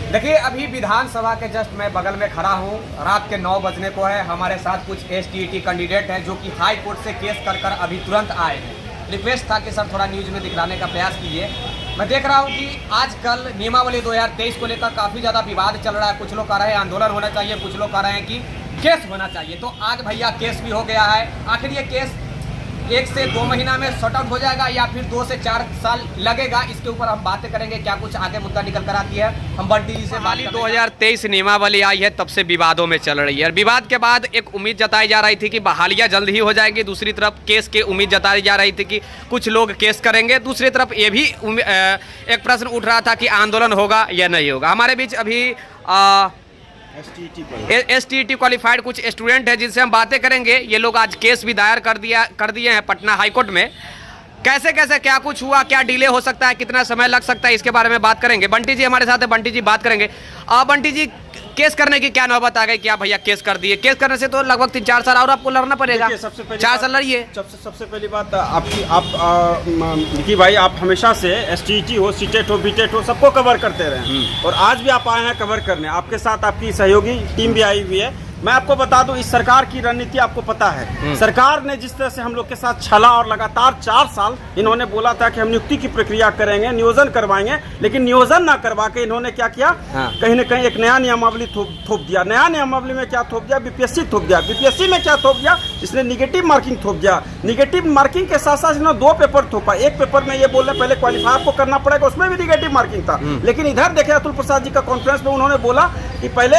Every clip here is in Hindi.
देखिए, अभी विधानसभा के जस्ट मैं बगल में खड़ा हूँ। रात के 9 बजने को है। हमारे साथ कुछ STET कैंडिडेट हैं जो कि हाई कोर्ट से केस कर अभी तुरंत आए हैं। रिक्वेस्ट था कि सर थोड़ा न्यूज़ में दिखलाने का प्रयास कीजिए। मैं देख रहा हूँ कि आजकल नियमावली 2023 को लेकर काफ़ी ज़्यादा विवाद चल रहा है। कुछ लोग कह रहे हैं आंदोलन होना चाहिए, कुछ लोग कह रहे हैं कि केस होना चाहिए। तो आज भैया केस भी हो गया है। आखिर ये केस 1 से 2 महीना में सॉर्ट आउट हो जाएगा या फिर 2 से 4 साल लगेगा, इसके ऊपर हम बातें करेंगे। क्या कुछ आगे मुद्दा निकल कर आती है, हम बंटी जी से। 2023 नियमावली आई है, तब से विवादों में चल रही है और विवाद के बाद एक उम्मीद जताई जा रही थी कि बहालियां जल्द ही हो जाएगी। दूसरी तरफ केस की उम्मीद जताई जा रही थी कि कुछ लोग केस करेंगे। दूसरी तरफ ये भी एक प्रश्न उठ रहा था कि आंदोलन होगा या नहीं होगा। हमारे बीच अभी STET क्वालिफाइड कुछ स्टूडेंट है जिनसे हम बातें करेंगे। ये लोग आज केस भी दायर कर दिए हैं पटना हाईकोर्ट में। कैसे कैसे क्या कुछ हुआ, क्या डिले हो सकता है, कितना समय लग सकता है, इसके बारे में बात करेंगे। बंटी जी हमारे साथ है, बंटी जी बात करेंगे। बंटी जी, केस करने की क्या नौबत आ गई? क्या भैया केस कर दिए? केस करने से तो लगभग 3-4 साल और आपको लड़ना पड़ेगा। सबसे पहले 4 साल लड़िए। सबसे पहली बात आपकी भाई, आप हमेशा से STET हो, CTET हो, BTET हो, सबको कवर करते रहे और आज भी आप आए हैं कवर करने। आपके साथ आपकी सहयोगी टीम भी आई हुई है। मैं आपको बता दूं, इस सरकार की रणनीति आपको पता है। सरकार ने जिस तरह से हम लोग के साथ छला और लगातार 4 साल इन्होंने बोला था कि हम नियुक्ति की प्रक्रिया करेंगे, नियोजन करवाएंगे, लेकिन नियोजन ना करवा के इन्होंने क्या किया, कहीं ना कहीं एक नया नियमावली थोप दिया। नया नियमावली में क्या थोप दिया? BPSC थोप दिया। BPSC में क्या थोप दिया? इसने निगेटिव मार्किंग थोप दिया। निगेटिव मार्किंग के साथ साथ इन्होंने 2 पेपर थोपा। एक पेपर में ये बोल रहे पहले क्वालिफाई आपको करना पड़ेगा, उसमें भी निगेटिव मार्किंग था। लेकिन इधर देखे अतुल प्रसाद जी का कॉन्फ्रेंस में उन्होंने बोला कि पहले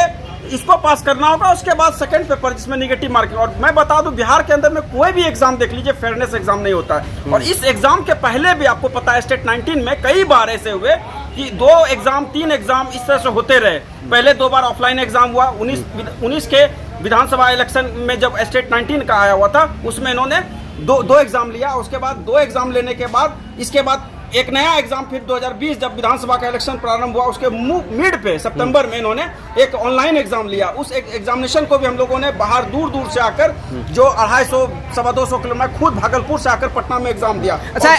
इसको पास करना होगा, उसके बाद सेकंड पेपर जिसमें निगेटिव मार्किंग। और मैं बता दूं, बिहार के अंदर में कोई भी एग्जाम देख लीजिए, फेयरनेस एग्जाम नहीं होता है। और इस एग्जाम के पहले भी आपको पता है स्टेट 19 में कई बार ऐसे हुए कि 2 एग्जाम 3 एग्जाम इस तरह से होते रहे। पहले 2 बार ऑफलाइन एग्जाम हुआ। 19 के विधानसभा इलेक्शन में जब स्टेट 19 का आया हुआ था, उसमें इन्होंने दो एग्जाम लिया। उसके बाद 2 एग्जाम लेने के बाद इसके बाद एक नया एग्जाम फिर 2020 जब विधानसभा का इलेक्शन प्रारंभ हुआ, उसके मिड पे सितंबर में इन्होंने एक ऑनलाइन एग्जाम लिया। उस एग्जामिनेशन को भी हम लोगों ने बाहर दूर दूर से आकर, जो 250-225 किलोमीटर, खुद भागलपुर से आकर पटना में एग्जाम दिया। अच्छा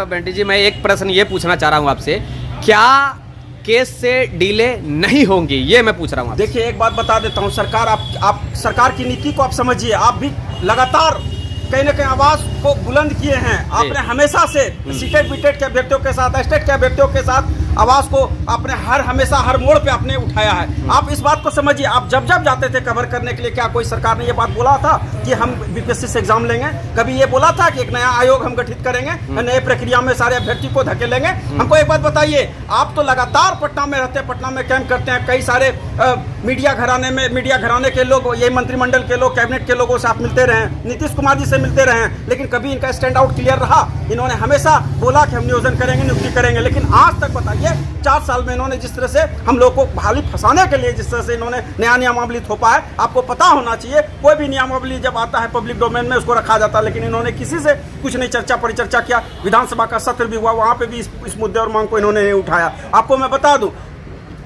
बंटी जी, मैं एक प्रश्न ये पूछना चाह रहा हूँ आपसे, क्या केस से डिले नहीं होंगी? ये मैं पूछ रहा हूँ। देखिए, एक बात बता देता हूँ, सरकार आप सरकार की नीति को आप समझिए। आप भी लगातार कहीं ना कहीं आवाज को बुलंद किए हैं। आपने हमेशा से सीटेट बीटेट के अभ्यर्थियों के साथ, स्टेट के अभ्यर्थियों के साथ आवाज को आपने हमेशा हर मोड़ पे आपने उठाया है। आप इस बात को समझिए। आप जब जाते थे कवर करने के लिए, क्या कोई सरकार ने ये बात बोला था कि हम BPSC से एग्जाम लेंगे? कभी ये बोला था कि एक नया आयोग हम गठित करेंगे, नए प्रक्रिया में सारे अभ्यर्थी को धकेलेंगे? हमको एक बात बताइए, आप तो लगातार पटना में रहते हैं, पटना में कैंप करते हैं। कई सारे मीडिया घराने के लोग, यही मंत्रिमंडल के लोग, कैबिनेट के लोगों से आप मिलते रहे, नीतीश कुमार जी से मिलते रहे, लेकिन कभी इनका स्टैंड आउट क्लियर रहा? इन्होंने हमेशा बोला कि हम नियोजन करेंगे, नियुक्ति करेंगे, लेकिन आज तक बताइए 4 साल में इन्होंने जिस तरह से हम लोग को बहाली फंसाने के लिए जिस तरह से इन्होंने नया नियमावली थोपा है, आपको पता होना चाहिए। कोई भी नियमावली जब आता है पब्लिक डोमेन में उसको रखा जाता है, लेकिन इन्होंने किसी से कुछ नहीं चर्चा परिचर्चा किया। विधानसभा का सत्र भी हुआ, वहां पे भी इस मुद्दे और मांग को इन्होंने नहीं उठाया। आपको मैं बता दूं,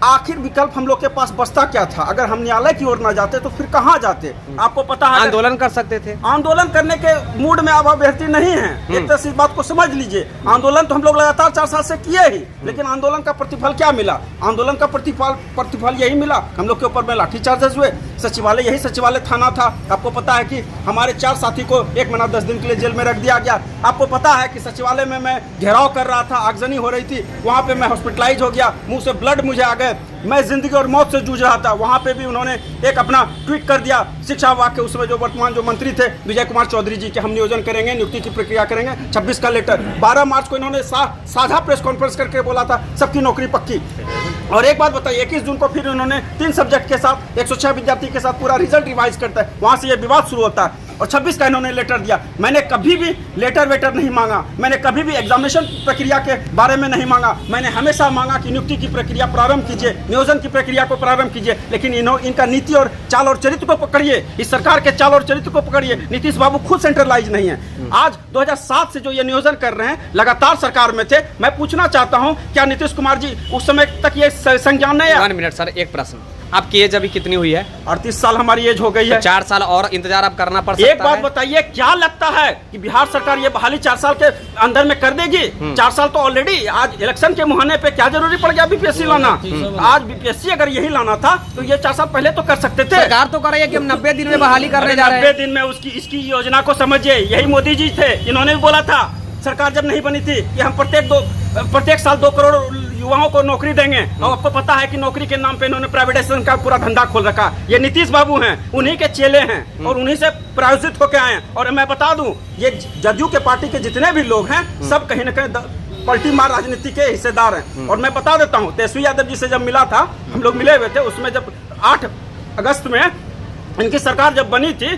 आखिर विकल्प हम लोग के पास बचता क्या था? अगर हम न्यायालय की ओर ना जाते तो फिर कहाँ जाते? आपको पता है, आंदोलन कर सकते थे। आंदोलन करने के मूड में अब अभ्यर्थी नहीं है। एक तरह से इस बात को समझ लीजिए। आंदोलन तो हम लोग लगातार 4 साल से किए ही, लेकिन आंदोलन का प्रतिफल क्या मिला? आंदोलन का प्रतिफल यही मिला, हम लोग के ऊपर में लाठीचार्जेस हुए। सचिवालय, यही सचिवालय थाना था। आपको पता है कि हमारे 4 साथी को 1 महीना 10 दिन के लिए जेल में रख दिया गया। आपको पता है कि सचिवालय में मैं घेराव कर रहा था, आगजनी हो रही थी, वहां पे मैं हॉस्पिटलाइज हो गया, मुंह से ब्लड मुझे आ गए, मैं जिंदगी और मौत से जूझ रहा था। वहां पे भी उन्होंने एक अपना ट्वीट कर दिया शिक्षा विभाग के उसमें जो वर्तमान जो मंत्री थे विजय कुमार चौधरी जी, के हम नियोजन करेंगे, नियुक्ति की प्रक्रिया करेंगे। 26 का लेटर 12 मार्च को इन्होंने साझा प्रेस कॉन्फ्रेंस करके बोला था सबकी नौकरी पक्की। और एक बात बताइए, 21 जून को फिर उन्होंने 3 सब्जेक्ट के साथ 106 विद्यार्थी के साथ पूरा रिजल्ट रिवाइज करता है, वहां से ये विवाद शुरू होता है। और 26 का इन्होंने लेटर दिया। मैंने कभी भी लेटर वेटर नहीं मांगा, मैंने कभी भी एग्जामिनेशन प्रक्रिया के बारे में नहीं मांगा। मैंने हमेशा मांगा कि नियुक्ति की प्रक्रिया प्रारंभ कीजिए, नियोजन की प्रक्रिया को प्रारंभ कीजिए। लेकिन इनका नीति और चाल और चरित्र को पकड़िए, इस सरकार के चाल और चरित्र को पकड़िए। नीतीश बाबू खुद सेंट्रलाइज नहीं है। आज 2007 से जो ये नियोजन कर रहे हैं, लगातार सरकार में थे। मैं पूछना चाहता हूं, क्या नीतीश कुमार जी उस समय तक ये संज्ञान नहीं? 1 मिनट सर, एक प्रश्न। आपकी एज अभी कितनी हुई है? 38 साल हमारी एज हो गई है। 4 साल और इंतजार अब करना पड़ सकता है। एक बात बताइए, क्या लगता है कि बिहार सरकार ये बहाली 4 साल के अंदर में कर देगी? 4 साल तो ऑलरेडी, आज इलेक्शन के मुहाने पे क्या जरूरी पड़ गया बीपीएससी लाना? आज बीपीएससी अगर यही लाना था तो ये 4 साल पहले तो कर सकते थे। सरकार तो कर रही है कि हम 90 दिन में बहाली करने जा रहे हैं। 90 दिन में इसकी योजना को समझिए। यही मोदी जी थे, इन्होंने भी बोला था सरकार जब नहीं बनी थी कि हम प्रत्येक साल 2 करोड़ युवाओं को नौकरी देंगे। और आपको पता है कि नौकरी के नाम पे इन्होंने प्राइवेटाइजेशन का पूरा धंधा खोल रखा। ये नीतीश बाबू हैं, उन्हीं के चेले हैं और उन्हीं से प्रायोजित होकर आए हैं। और मैं बता दूं, ये जदयू के पार्टी के जितने भी लोग हैं सब कहीं न कहीं पलटी मार राजनीति के हिस्सेदार हैं। और मैं बता देता हूँ, तेजस्वी यादव जी से जब मिला था, हम लोग मिले हुए थे, उसमें जब 8 अगस्त में इनकी सरकार जब बनी थी,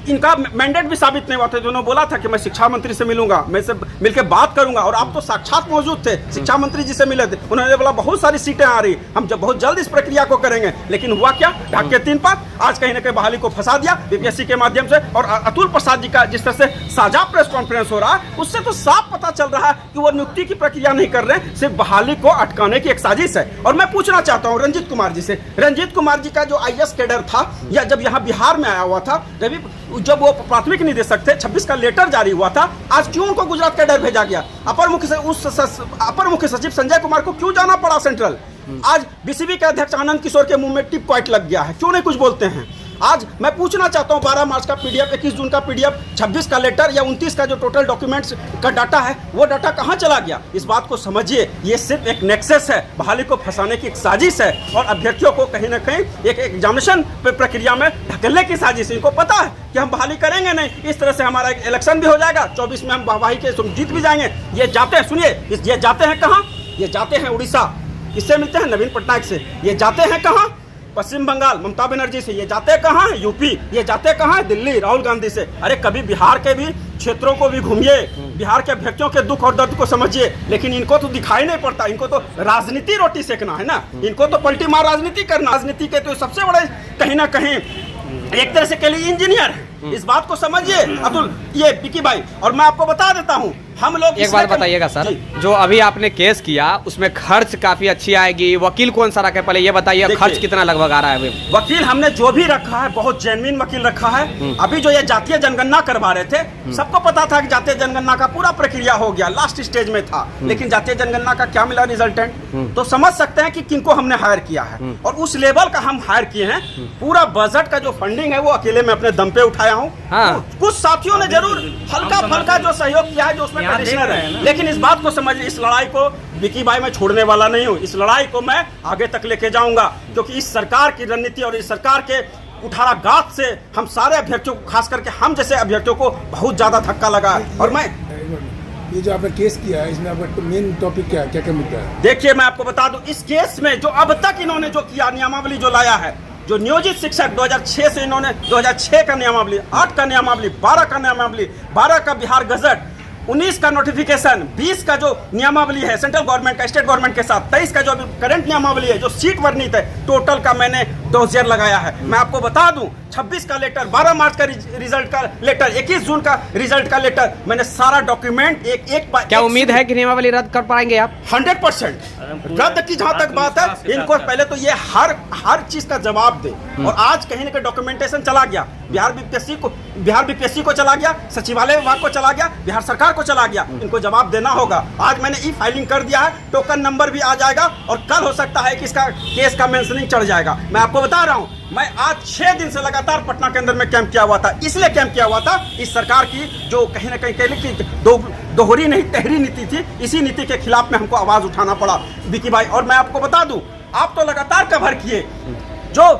इनका मैंडेट भी साबित नहीं हुआ था। उन्होंने बोला था कि मैं शिक्षा मंत्री से मिलूंगा, मैं से मिलकर बात करूंगा। और आप तो साक्षात मौजूद थे, शिक्षा मंत्री जी से मिले थे। उन्होंने बोला बहुत सारी सीटें आ रही, हम जब बहुत जल्द इस प्रक्रिया को करेंगे। लेकिन हुआ क्या? ढाक के 3 पात। आज कहीं ना कहीं बहाली को फंसा दिया बीपीएससी के माध्यम से। और अतुल प्रसाद जी का जिस तरह से साझा प्रेस कॉन्फ्रेंस हो रहा है, उससे तो साफ पता चल रहा है कि वो नियुक्ति की प्रक्रिया नहीं कर रहे हैं, सिर्फ बहाली को अटकाने की एक साजिश है। और मैं पूछना चाहता हूँ रंजीत कुमार जी से, रंजीत कुमार जी का जो IAS कैडर था, या जब यहाँ बिहार में आया हुआ था, जब वो प्राथमिक निदेशक थे, 26 का लेटर जारी हुआ था, आज क्यों उनको गुजरात कैडर भेजा गया? अपर मुख्य सचिव संजय कुमार को क्यों जाना पड़ा सेंट्रल? आज बीसीबी के अध्यक्ष आनंद किशोर के मुंह में टिप पॉइंट लग गया है, क्यों नहीं कुछ बोलते हैं? आज मैं पूछना चाहता हूं, 12 मार्च का पीडीएफ, 21 जून का पीडीएफ, 26 का लेटर या 29 का जो टोटल डॉक्यूमेंट का डाटा है, वो डाटा कहां चला गया? इस बात को समझिए, ये सिर्फ एक नेक्सस है, बहाली को फंसाने की एक साजिश है। और अभ्यर्थियों को कहीं ना कहीं एक एग्जामिनेशन प्रक्रिया में ढकेलने की साजिश। इनको पता है कि हम बहाली करेंगे नहीं, इस तरह से हमारा इलेक्शन भी हो जाएगा, 24 में हम वाहवाही के जीत भी जाएंगे। ये जाते हैं, सुनिए, ये जाते हैं कहाँ? ये जाते हैं उड़ीसा, किससे मिलते हैं? नवीन पटनायक से। ये जाते हैं कहाँ? पश्चिम बंगाल, ममता बनर्जी से। ये जाते कहाँ हैं? यूपी। ये जाते कहाँ हैं? दिल्ली, राहुल गांधी से। अरे कभी बिहार के भी क्षेत्रों को भी घूमिए, बिहार के अभ्यर्थियों के दुख और दर्द को समझिए। लेकिन इनको तो दिखाई नहीं पड़ता, इनको तो राजनीति रोटी सेकना है ना, इनको तो पलटी मार राजनीति करना। राजनीति के तो सबसे बड़े कहीं ना कहीं एक तरह से के लिए इंजीनियर है। इस बात को समझिए अतुल, ये विकी भाई। और मैं आपको बता देता हूँ, हम लोग एक बात बताइएगा सर, जो अभी आपने केस किया उसमें खर्च काफी अच्छी आएगी, वकील कौन सा रखे, पहले ये बताइए, खर्च कितना लगभग आ रहा है? वकील हमने जो भी रखा है बहुत जेन्युइन वकील रखा है। अभी जो ये जातीय जनगणना करवा रहे थे, सबको पता था कि जातीय जनगणना का पूरा प्रक्रिया हो गया, लास्ट स्टेज में था। लेकिन जातीय जनगणना का क्या मिला रिजल्टेंट? तो समझ सकते हैं कि किनको हमने हायर किया है। और उस लेवल का हम हायर किए हैं। पूरा बजट का जो फंडिंग है वो अकेले मैं अपने दम पे उठाया हूँ। कुछ साथियों ने जरूर हल्का फल्का जो सहयोग किया है, जो उसमें कंडीशनर है। लेकिन इस बात को समझिए, इस लड़ाई को विकी भाई मैं छोड़ने वाला नहीं हूँ। इस लड़ाई को मैं आगे तक लेके जाऊंगा, क्योंकि इस सरकार की रणनीति और इस सरकार के कुठाराघात से हम सारे अभ्यर्थियों को, खास करके हम जैसे अभ्यर्थियों को बहुत ज्यादा धक्का लगा है। और मैं ये जो आपने केस किया है, इसमें आपका मेन टॉपिक क्या क्या मुद्दा है? देखिए, मैं आपको बता दूं, इस केस में जो अब तक इन्होंने जो किया, नियमावली जो लाया है, जो नियोजित शिक्षक 2006 से इन्होंने 2006 का नियमावली, 8 का नियमावली, 12 का नियमावली, 12 का बिहार गजट, 19 का नोटिफिकेशन, 20 का जो नियमावली है सेंट्रल गवर्नमेंट का स्टेट गवर्नमेंट के साथ, 23 का जो अभी करंट नियमावली है, जो सीट वर्णित है, टोटल का मैंने डोजियर लगाया है। मैं आपको बता दूं, 26 का लेटर, 12 मार्च का रिजल्ट का लेटर, 21 जून का रिजल्ट का लेटर, मैंने सारा डॉक्यूमेंट एक क्या उम्मीद है कि नियमावली रद्द कर पाएंगे आप? 100% रद्द की जहां तक बात है, इनको पहले तो ये हर चीज का जवाब दे। और आज कहीं ना कहीं डॉक्यूमेंटेशन चला गया, बिहार बीपीएससी को चला गया, सचिवालय विभाग को चला गया, बिहार सरकार को चला गया। इनको जवाब देना होगा। आज मैंने ई फाइलिंग कर दिया है, टोकन नंबर भी आ जाएगा और कल हो सकता है कि इसका केस का मेंशनिंग चढ़ जाएगा। मैं आपको बता रहा हूं, मैं आज 6 दिन से लगातार पटना के अंदर में कैंप किया हुआ था। इसलिए कैंप किया हुआ था, इस सरकार की जो कहीं ना कहीं कह ली कि दोहरी नहीं तहरी नीति थी, इसी नीति के खिलाफ में हमको आवाज उठाना पड़ा विकी भाई। और मैं आपको बता दूं, आप तो लगातार कवर किए, जो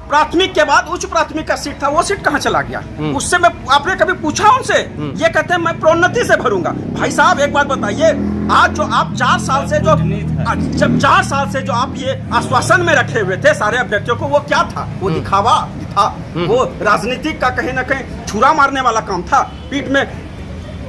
प्राथमिक के बाद उच्च प्राथमिक का सीट था, वो सीट कहां चला गया? उससे मैं, आपने कभी पूछा उनसे? ये कहते हैं मैं प्रोन्नति से भरूंगा। भाई साहब एक बात बताइए, आज जो आप 4 साल से जब 4 साल से जो आप ये आश्वासन में रखे हुए थे सारे अभ्यर्थियों को, वो क्या था? वो दिखावा था, वो राजनीतिक का कहीं ना कहीं छुरा मारने वाला काम था, पीठ में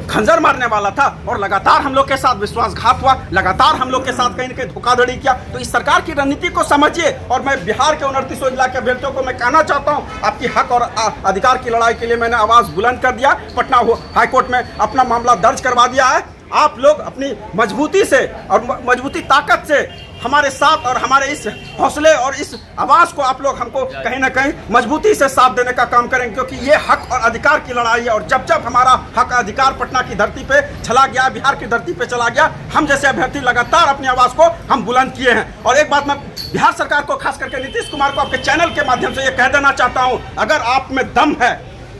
खंजर मारने वाला था। और लगातार हम लोग के साथ विश्वासघात हुआ, लगातार हम लोग के साथ कहीं ना कहीं धोखाधड़ी किया। तो इस सरकार की रणनीति को समझिए। और मैं बिहार के 29 जिला के अभ्यर्थियों को मैं कहना चाहता हूं, आपकी हक और अधिकार की लड़ाई के लिए मैंने आवाज बुलंद कर दिया, पटना हाईकोर्ट में अपना मामला दर्ज करवा दिया है। आप लोग अपनी मजबूती से और मजबूती ताकत से हमारे साथ और हमारे इस हौसले और इस आवाज़ को आप लोग हमको कहीं ना कहीं मजबूती से साथ देने का काम करेंगे, क्योंकि ये हक और अधिकार की लड़ाई है। और जब जब हमारा हक अधिकार पटना की धरती पे चला गया, बिहार की धरती पे चला गया, हम जैसे अभ्यर्थी लगातार अपनी आवाज़ को हम बुलंद किए हैं। और एक बात मैं बिहार सरकार को, खास करके नीतीश कुमार को आपके चैनल के माध्यम से ये कह देना चाहता हूं, अगर आप में दम है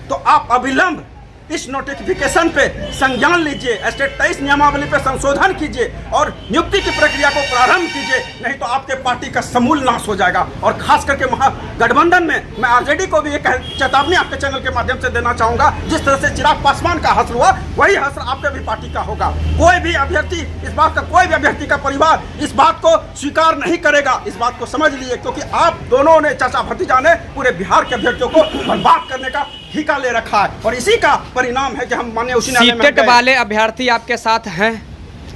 तो आप अविलंब इस नोटिफिकेशन पे संज्ञान लीजिए, स्टेट 23 नियमावली पे संशोधन कीजिए और नियुक्ति की प्रक्रिया को प्रारंभ कीजिए, नहीं तो आपके पार्टी का समूल नाश हो जाएगा। और खास करके महागठबंधन में मैं आरजेडी को भी एक चेतावनी आपके चैनल के माध्यम से देना चाहूंगा, जिस तरह से चिराग पासवान का हश्र हुआ वही हश्र आपके भी पार्टी का होगा। कोई भी अभ्यर्थी कोई भी अभ्यर्थी का परिवार इस बात को स्वीकार नहीं करेगा, इस बात को समझ लीजिए, क्योंकि आप दोनों ने, चाचा भतीजा ने पूरे बिहार के अभ्यर्थियों को बर्बाद करने का ठेका ले रखा है। और इसी का परिणाम है कि हम माननीय उच्च न्यायालय में सीटेट वाले अभ्यर्थी आपके साथ हैं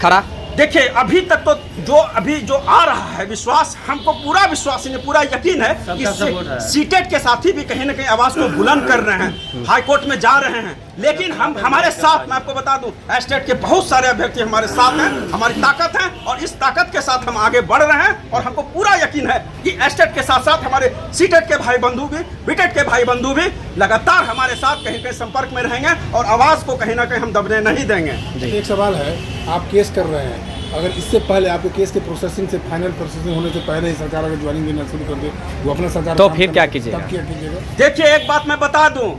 खड़ा? देखिए, अभी तक तो जो आ रहा है विश्वास, हमको पूरा विश्वास नहीं, पूरा यकीन है कि सीटेट के साथी भी कहीं ना कहीं आवाज को बुलंद कर रहे हैं, हाई कोर्ट में जा रहे हैं। लेकिन हम हमारे साथ, मैं आपको बता दूं, स्टेट के बहुत सारे अभ्यर्थी हमारे साथ हैं, हमारी ताकत है और इस ताकत के साथ हम आगे बढ़ रहे हैं। और हमको पूरा यकीन है कि स्टेट के साथ साथ हमारे सीटेट के भाई बंधु भी, बीटेट के भाई बंधु भी लगातार हमारे साथ कहीं कहीं संपर्क में रहेंगे और आवाज को कहीं ना कहीं हम दबने नहीं देंगे। एक सवाल है, आप केस कर रहे हैं, अगर इससे पहले आपके केस के प्रोसेसिंग से, फाइनल प्रोसेसिंग होने से पहले ही सरकार अगर ज्वाइनिंग देना शुरू कर दे, वो अपना सरकार तो फिर क्या कीजिएगा? तब क्या कीजिएगा? देखिए, एक बात मैं बता दूं,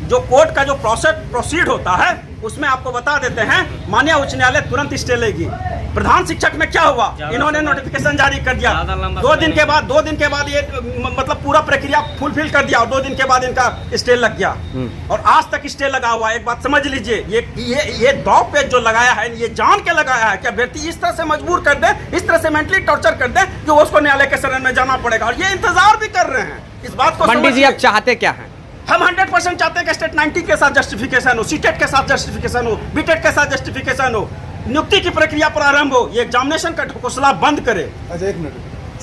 जो कोर्ट का जो प्रोसीड होता है उसमें आपको बता देते हैं, माननीय उच्च न्यायालय तुरंत स्टे लेगी। प्रधान शिक्षक में क्या हुआ, इन्होंने नोटिफिकेशन जारी कर दिया, 2 दिन के बाद ये मतलब पूरा प्रक्रिया फुलफिल कर दिया और 2 दिन के बाद इनका स्टे लग गया और आज तक स्टे लगा हुआ है। एक बात समझ लीजिए, ये दांव पे जो लगाया है, ये जान के लगाया है कि अभ्यर्थी इस तरह से मजबूर कर दे, इस तरह से मेंटली टॉर्चर कर दे कि उसको न्यायालय के शरण में जाना पड़ेगा। और ये इंतजार भी कर रहे हैं, इस बात को पंडित जी आप चाहते क्या हैं? हम 100% चाहते हैं कि स्टेट 90 के साथ जस्टिफिकेशन हो, सीटेट के साथ जस्टिफिकेशन हो, बीटेट के साथ जस्टिफिकेशन हो, नियुक्ति की प्रक्रिया प्रारंभ हो, ये एग्जामिनेशन का ढकोसला बंद करे। अच्छा, एक मिनट,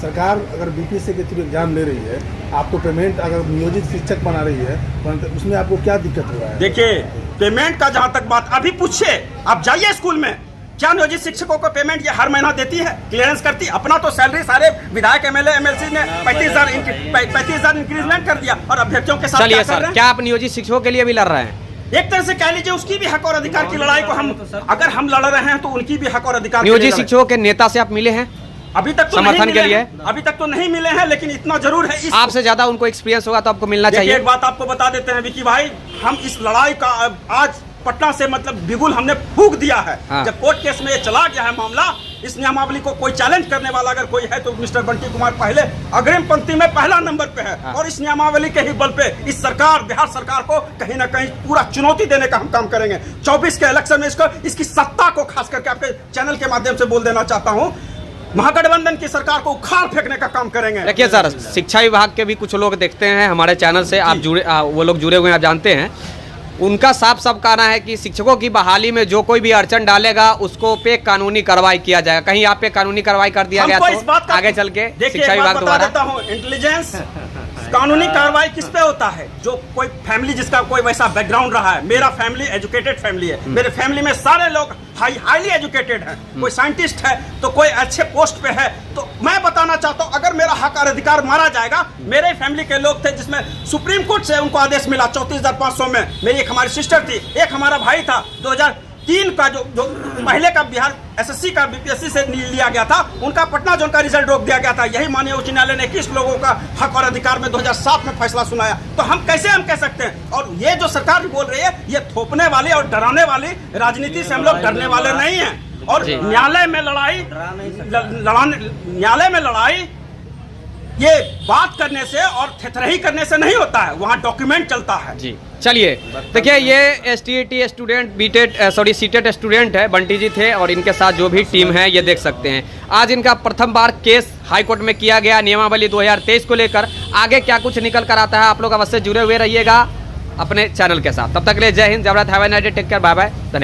सरकार अगर बीपीएससी के थ्रू एग्जाम ले रही है, आपको पेमेंट अगर नियोजित शिक्षक बना रही है, तो उसमें आपको क्या दिक्कत हो रहा है? देखिए, पेमेंट का जहां तक बात, अभी पूछिए, आप जाइए स्कूल में, क्या नियोजित शिक्षकों को पेमेंट ये हर महीना देती है, क्लियरेंस करती है? अपना तो सैलरी सारे विधायक एमएलए एमएलसी ने 35,000 इंक्रीजमेंट कर दिया और अभ्यर्थियों के साथ चलिए सर, क्या आप नियोजित शिक्षकों के लिए भी लड़ रहे हैं? एक तरह से कह लीजिए उसकी भी हक और अधिकार की लड़ाई को हम, अगर हम लड़ रहे हैं तो उनकी भी हक और अधिकार। नियोजित शिक्षकों के नेता से आप मिले हैं? अभी तक तो समर्थन के लिए अभी तक तो नहीं मिले हैं, लेकिन इतना जरूर है, आपसे ज्यादा उनको एक्सपीरियंस होगा तो आपको मिलना चाहिए। एक बात आपको बता देते हैं विकी भाई, हम इस लड़ाई का आज पटना से मतलब बिगुल हमने फूंक दिया है। हाँ। जब कोर्ट केस में ये चला गया है मामला, इस नियमावली को कोई चैलेंज करने वाला अगर कोई है तो मिस्टर बंटी कुमार पहले अग्रिम पंक्ति में पहला नंबर पे है। हाँ। और इस नियमावली के ही बल पे इस सरकार, बिहार सरकार को कहीं ना कहीं पूरा चुनौती देने का हम काम करेंगे। 24 के इलेक्शन में इसकी सत्ता को खास करके आपके चैनल के माध्यम से बोल देना चाहता हूँ, महागठबंधन की सरकार को उखाड़ फेंकने का काम करेंगे। देखिए सर, शिक्षा विभाग के भी कुछ लोग देखते हैं हमारे चैनल से, आप वो लोग जुड़े हुए हैं, आप जानते हैं, उनका साफ साफ कहना है कि शिक्षकों की बहाली में जो कोई भी अड़चन डालेगा उसको पे कानूनी कार्रवाई किया जाएगा। कहीं आप पे कानूनी कार्रवाई कर दिया गया तो आगे चल के शिक्षा विभाग द्वारा इंटेलिजेंस कानूनी कार्रवाई किस पे होता है? जो कोई फैमिली जिसका कोई वैसा बैकग्राउंड रहा है, मेरा फैमिली एजुकेटेड फैमिली है, मेरे फैमिली में सारे लोग हाईली एजुकेटेड हैं, कोई साइंटिस्ट है तो कोई अच्छे पोस्ट पे है, तो मैं बताना चाहता हूं अगर मेरा हक और अधिकार मारा जाएगा, मेरे फैमिली के लोग थे जिसमें सुप्रीम कोर्ट से उनको आदेश मिला 34,500 में, मेरी एक हमारी सिस्टर थी, एक हमारा भाई था, 2003 का जो पहले का बिहार एसएससी का बीपीएससी से लिया गया था, उनका पटना जोन का रिजल्ट रोक दिया गया था। यही माननीय उच्च न्यायालय ने 21 लोगों का हक और अधिकार में 2007 में फैसला सुनाया। तो हम कैसे कह सकते हैं? और ये जो सरकार बोल रही है, ये थोपने वाली और डराने वाली राजनीति से हम लोग डरने वाले नहीं हैं। और न्यायालय में लड़ाई ये बात करने से और थेथरही करने से नहीं होता है, वहाँ डॉक्यूमेंट चलता है। जी चलिए, देखिए ये एसटीईटी स्टूडेंट सीटेट स्टूडेंट है, बंटी जी थे और इनके साथ जो भी टीम है ये देख सकते हैं। आज इनका प्रथम बार केस हाई कोर्ट में किया गया नियमावली 2023 को लेकर। आगे क्या कुछ निकल कर आता है, आप लोग अवश्य जुड़े हुए रहिएगा अपने चैनल के साथ। तब तक के लिए Jai Hind, Jai Bharat, have a nice day, take care, bye bye, धन्यवाद।